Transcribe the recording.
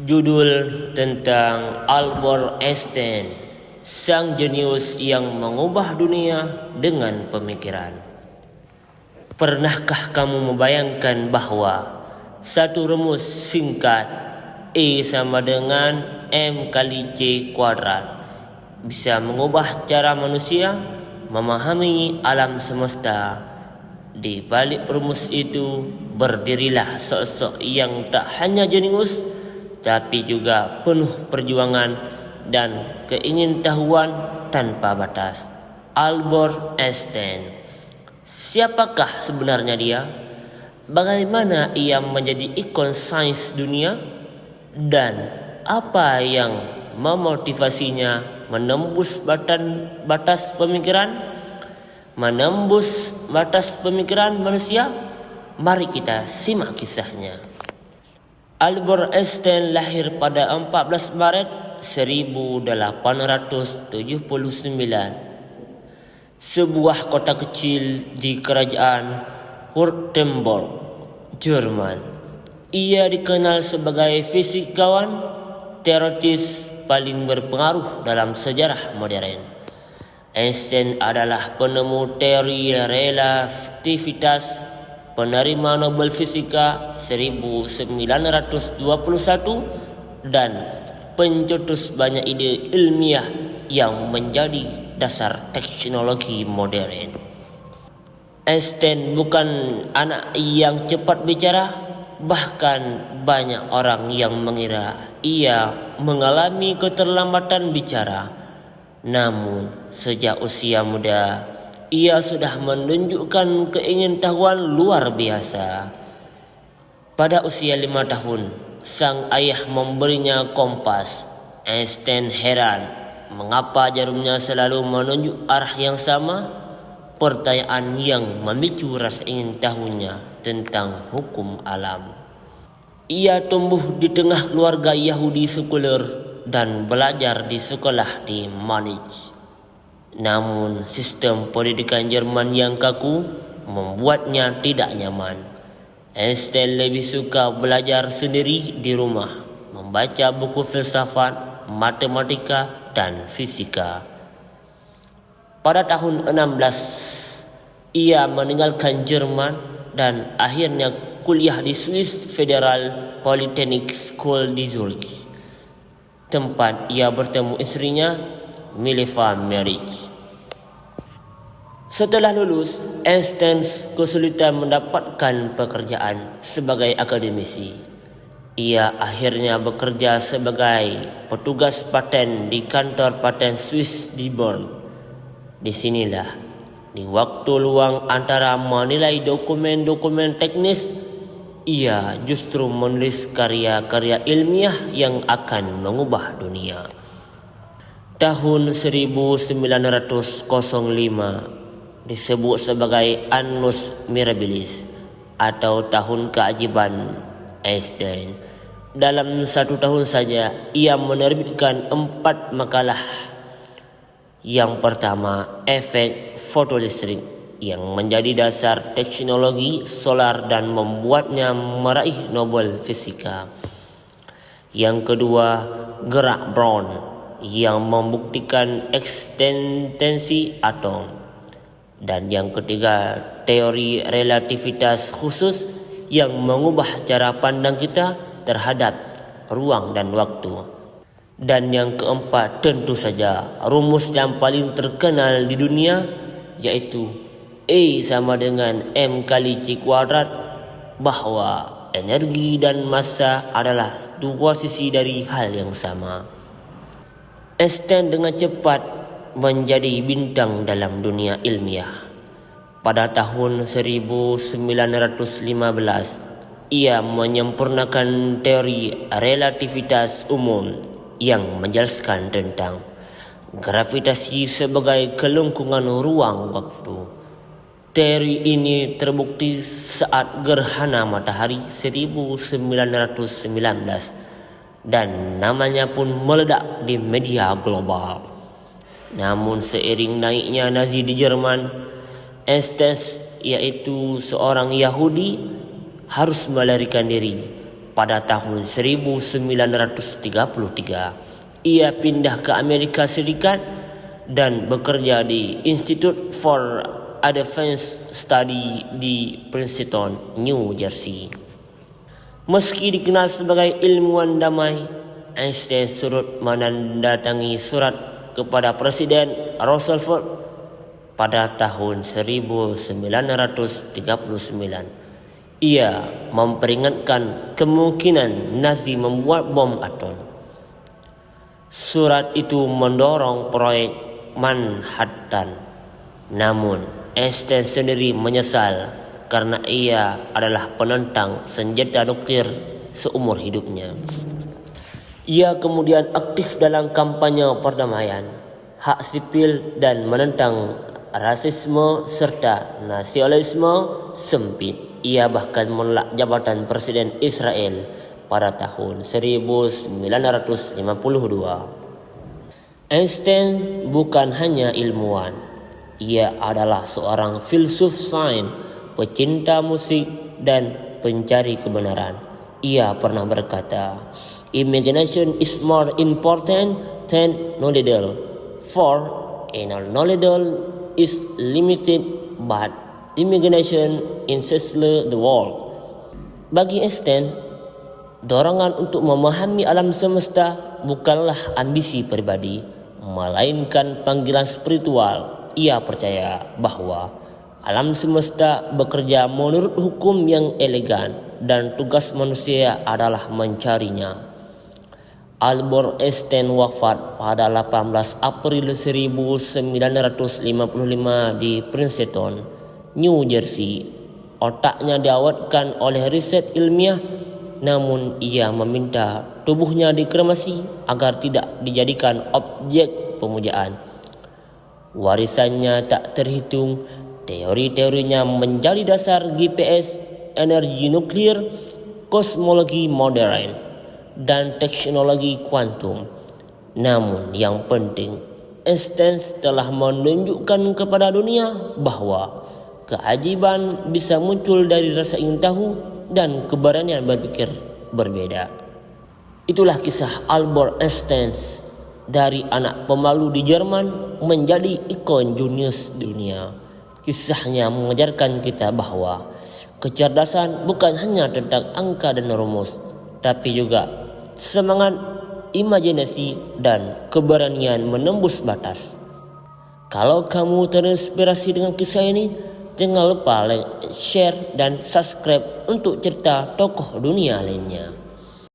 Judul tentang Albert Einstein, sang jenius yang mengubah dunia dengan pemikiran. Pernahkah kamu membayangkan bahwa satu rumus singkat E sama dengan M kali C kuadrat bisa mengubah cara manusia memahami alam semesta? Di balik rumus itu berdirilah sosok yang tak hanya jenius tapi juga penuh perjuangan dan keingintahuan tanpa batas. Albert Einstein. Siapakah sebenarnya dia? Bagaimana ia menjadi ikon sains dunia? Dan apa yang memotivasinya menembus batas pemikiran? Menembus batas pemikiran manusia? Mari kita simak kisahnya. Albert Einstein lahir pada 14 Maret 1879, sebuah kota kecil di kerajaan Württemberg, Jerman. Ia dikenal sebagai fisikawan teoritis paling berpengaruh dalam sejarah modern. Einstein adalah penemu teori relativitas, penerima Nobel Fisika 1921 dan pencetus banyak ide ilmiah yang menjadi dasar teknologi modern. Einstein bukan anak yang cepat bicara, bahkan banyak orang yang mengira ia mengalami keterlambatan bicara. Namun sejak usia muda ia sudah menunjukkan keingintahuan luar biasa. Pada usia 5 tahun, sang ayah memberinya kompas. Einstein heran mengapa jarumnya selalu menunjuk arah yang sama. Pertanyaan yang memicu rasa ingin tahunya tentang hukum alam. Ia tumbuh di tengah keluarga Yahudi sekuler dan belajar di sekolah di Munich. Namun sistem pendidikan Jerman yang kaku membuatnya tidak nyaman. Einstein lebih suka belajar sendiri di rumah, membaca buku filsafat, matematika dan fisika. Pada tahun 16, ia meninggalkan Jerman dan akhirnya kuliah di Swiss Federal Polytechnic School di Zurich, tempat ia bertemu istrinya Mileva Marriage. Setelah lulus, Einstein kesulitan mendapatkan pekerjaan sebagai akademisi. Ia akhirnya bekerja sebagai petugas paten di kantor paten Swiss di Bern. Disinilah, di waktu luang antara menilai dokumen-dokumen teknis, ia justru menulis karya-karya ilmiah yang akan mengubah dunia. Tahun 1905 disebut sebagai Annus Mirabilis atau tahun keajaiban Einstein. Dalam 1 tahun saja ia menerbitkan 4 makalah. Yang pertama, efek fotolistrik yang menjadi dasar teknologi solar dan membuatnya meraih Nobel Fisika. Yang kedua, gerak Brown yang membuktikan eksistensi atom. Dan yang ketiga, teori relativitas khusus yang mengubah cara pandang kita terhadap ruang dan waktu. Dan yang keempat, tentu saja rumus yang paling terkenal di dunia, yaitu E sama dengan M kali C kuadrat, bahwa energi dan massa adalah dua sisi dari hal yang sama. Einstein dengan cepat menjadi bintang dalam dunia ilmiah. Pada tahun 1915, ia menyempurnakan teori relativitas umum yang menjelaskan tentang gravitasi sebagai kelengkungan ruang waktu. Teori ini terbukti saat gerhana matahari 1919 dan namanya pun meledak di media global. Namun seiring naiknya Nazi di Jerman, Einstein, yaitu seorang Yahudi, harus melarikan diri. pada tahun 1933 ia pindah ke Amerika Serikat dan bekerja di Institute for Advanced Study di Princeton, New Jersey. Meski dikenal sebagai ilmuwan damai, Einstein turut menandatangani surat kepada Presiden Roosevelt pada tahun 1939. Ia memperingatkan kemungkinan Nazi membuat bom atom. Surat itu mendorong proyek Manhattan. Namun Einstein sendiri menyesal karena ia adalah penentang senjata nuklir seumur hidupnya. Ia kemudian aktif dalam kampanye perdamaian, hak sipil dan menentang rasisme serta nasionalisme sempit. Ia bahkan menolak jabatan Presiden Israel pada tahun 1952. Einstein bukan hanya ilmuwan. Ia adalah seorang filsuf sains, pecinta musik, dan pencari kebenaran. Ia pernah berkata, "Imagination is more important than knowledge, for knowledge is limited, but imagination enhances the world." Bagi Einstein, dorongan untuk memahami alam semesta bukanlah ambisi pribadi, melainkan panggilan spiritual. Ia percaya bahwa alam semesta bekerja menurut hukum yang elegan dan tugas manusia adalah mencarinya. Albert Einstein wafat pada 18 April 1955 di Princeton, New Jersey. Otaknya diawetkan oleh riset ilmiah, namun ia meminta tubuhnya dikremasi agar tidak dijadikan objek pemujaan. Warisannya tak terhitung. Teori-teorinya menjadi dasar GPS, energi nuklir, kosmologi modern, dan teknologi kuantum. Namun yang penting, Einstein telah menunjukkan kepada dunia bahwa keajaiban bisa muncul dari rasa ingin tahu dan keberanian berpikir berbeda. Itulah kisah Albert Einstein, dari anak pemalu di Jerman menjadi ikon jenius dunia. Kisahnya mengajarkan kita bahwa kecerdasan bukan hanya tentang angka dan rumus, tapi juga semangat, imajinasi, dan keberanian menembus batas. Kalau kamu terinspirasi dengan kisah ini, jangan lupa like, share, dan subscribe untuk cerita tokoh dunia lainnya.